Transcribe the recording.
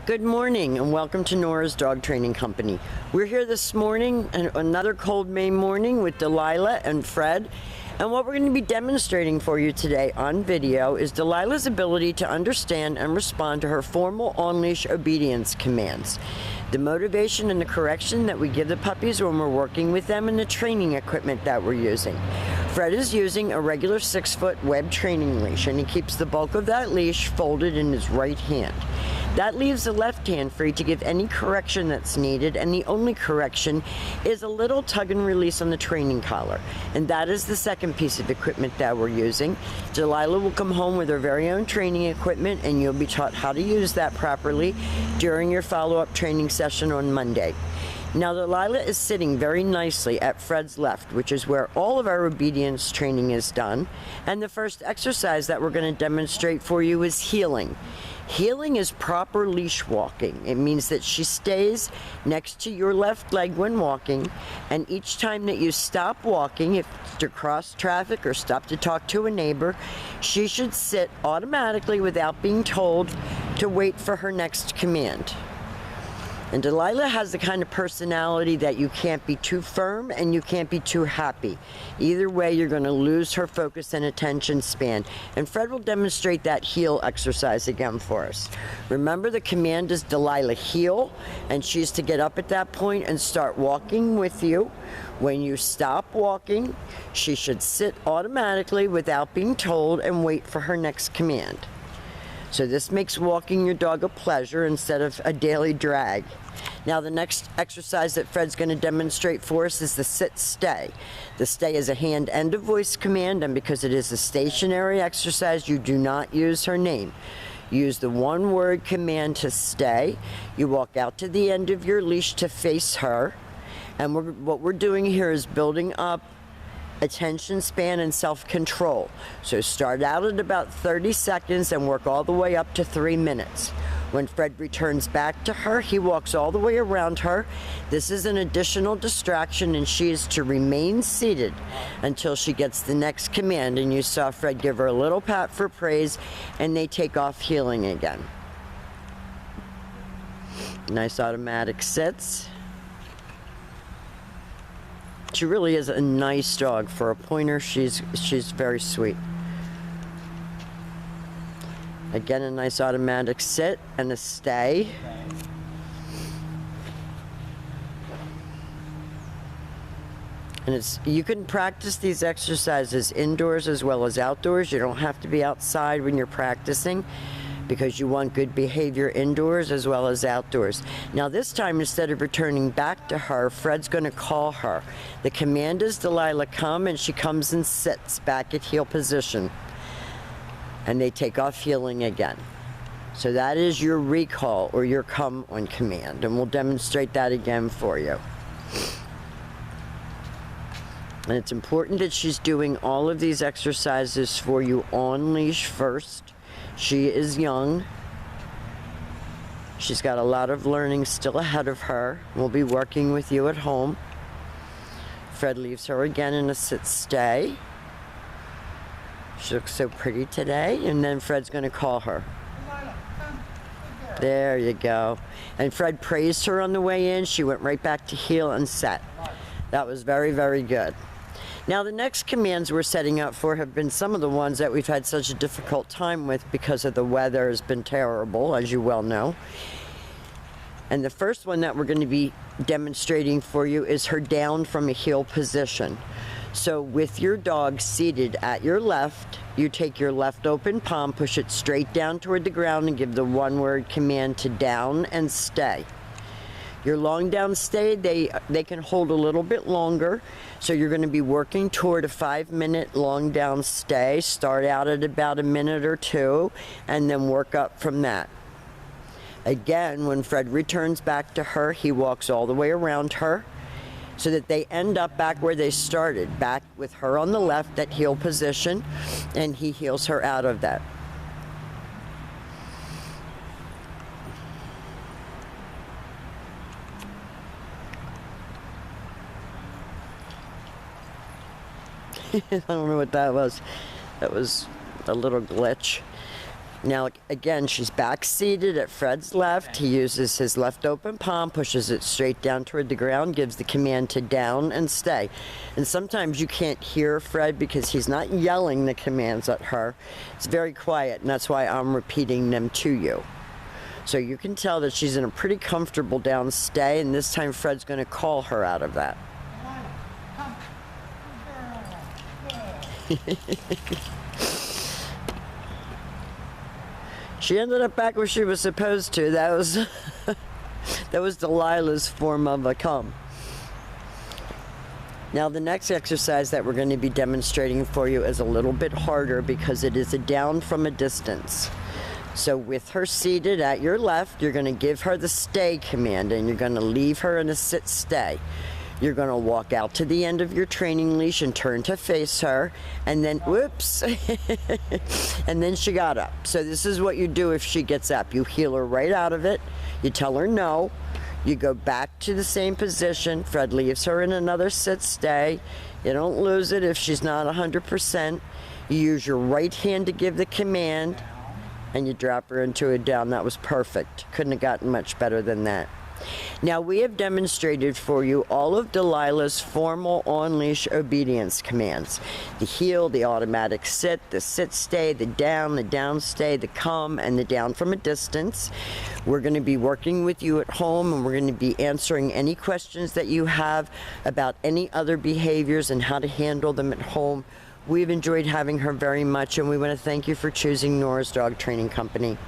Good morning and welcome to Nora's Dog Training Company. We're here this morning, another cold May morning, with Delilah and Fred. And what we're going to be demonstrating for you today on video is Delilah's ability to understand and respond to her formal on-leash obedience commands. The motivation and the correction that we give the puppies when we're working with them, and the training equipment that we're using. Fred is using a regular 6-foot web training leash, and he keeps the bulk of that leash folded in his right hand. That leaves the left hand free to give any correction that's needed, and the only correction is a little tug and release on the training collar. And that is the second piece of equipment that we're using. Delilah will come home with her very own training equipment, and you'll be taught how to use that properly during your follow-up training session on Monday. Now, Delilah is sitting very nicely at Fred's left, which is where all of our obedience training is done. And the first exercise that we're going to demonstrate for you is heeling. Heeling is proper leash walking. It means that she stays next to your left leg when walking, and each time that you stop walking, if it's to cross traffic or stop to talk to a neighbor, she should sit automatically without being told to wait for her next command. And Delilah has the kind of personality that you can't be too firm and you can't be too happy. Either way, you're going to lose her focus and attention span. And Fred will demonstrate that heel exercise again for us. Remember, the command is Delilah heel, and she's to get up at that point and start walking with you. When you stop walking, she should sit automatically without being told and wait for her next command. So this makes walking your dog a pleasure instead of a daily drag. Now, the next exercise that Fred's going to demonstrate for us is the sit-stay. The stay is a hand and a voice command, and because it is a stationary exercise, you do not use her name. Use the one-word command to stay. You walk out to the end of your leash to face her, and what we're doing here is building up attention span and self-control. So start out at about 30 seconds and work all the way up to 3 minutes. When Fred returns back to her, he walks all the way around her. This is an additional distraction, and she is to remain seated until she gets the next command. And you saw Fred give her a little pat for praise, and they take off heeling again. Nice automatic sits. She really is a nice dog. For a pointer, she's very sweet. Again, a nice automatic sit and a stay. And you can practice these exercises indoors as well as outdoors. You don't have to be outside when you're practicing, because you want good behavior indoors as well as outdoors. Now, this time, instead of returning back to her, Fred's going to call her. The command is Delilah, come, and she comes and sits back at heel position. And they take off heeling again. So that is your recall, or your come on command, and we'll demonstrate that again for you. And it's important that she's doing all of these exercises for you on leash first. She is young. She's got a lot of learning still ahead of her. We'll be working with you at home. Fred leaves her again in a sit-stay. She looks so pretty today. And then Fred's going to call her. There you go. And Fred praised her on the way in. She went right back to heel and set. That was very, very good. Now, the next commands we're setting up for have been some of the ones that we've had such a difficult time with because of the weather has been terrible, as you well know. And the first one that we're going to be demonstrating for you is her down from a heel position. So with your dog seated at your left, you take your left open palm, push it straight down toward the ground, and give the one-word command to down and stay. Your long down stay, they can hold a little bit longer, so you're going to be working toward a 5-minute long down stay. Start out at about a minute or two, and then work up from that. Again, when Fred returns back to her, he walks all the way around her so that they end up back where they started, back with her on the left at heel position, and he heels her out of that. I don't know what that was. That was a little glitch. Now, again, she's back seated at Fred's left. He uses his left open palm, pushes it straight down toward the ground, gives the command to down and stay. And sometimes you can't hear Fred because he's not yelling the commands at her. It's very quiet, and that's why I'm repeating them to you. So you can tell that she's in a pretty comfortable down stay, and this time Fred's going to call her out of that. She ended up back where she was supposed to. That was Delilah's form of a come. Now the next exercise that we're going to be demonstrating for you is a little bit harder because it is a down from a distance. So with her seated at your left, you're going to give her the stay command, and you're going to leave her in a sit stay. You're going to walk out to the end of your training leash and turn to face her, and then, whoops, and then she got up. So this is what you do if she gets up. You heel her right out of it. You tell her no. You go back to the same position. Fred leaves her in another sit stay. You don't lose it if she's not 100%. You use your right hand to give the command, and you drop her into a down. That was perfect. Couldn't have gotten much better than that. Now, we have demonstrated for you all of Delilah's formal on-leash obedience commands. The heel, the automatic sit, the sit stay, the down stay, the come, and the down from a distance. We're going to be working with you at home, and we're going to be answering any questions that you have about any other behaviors and how to handle them at home. We've enjoyed having her very much, and we want to thank you for choosing Nora's Dog Training Company.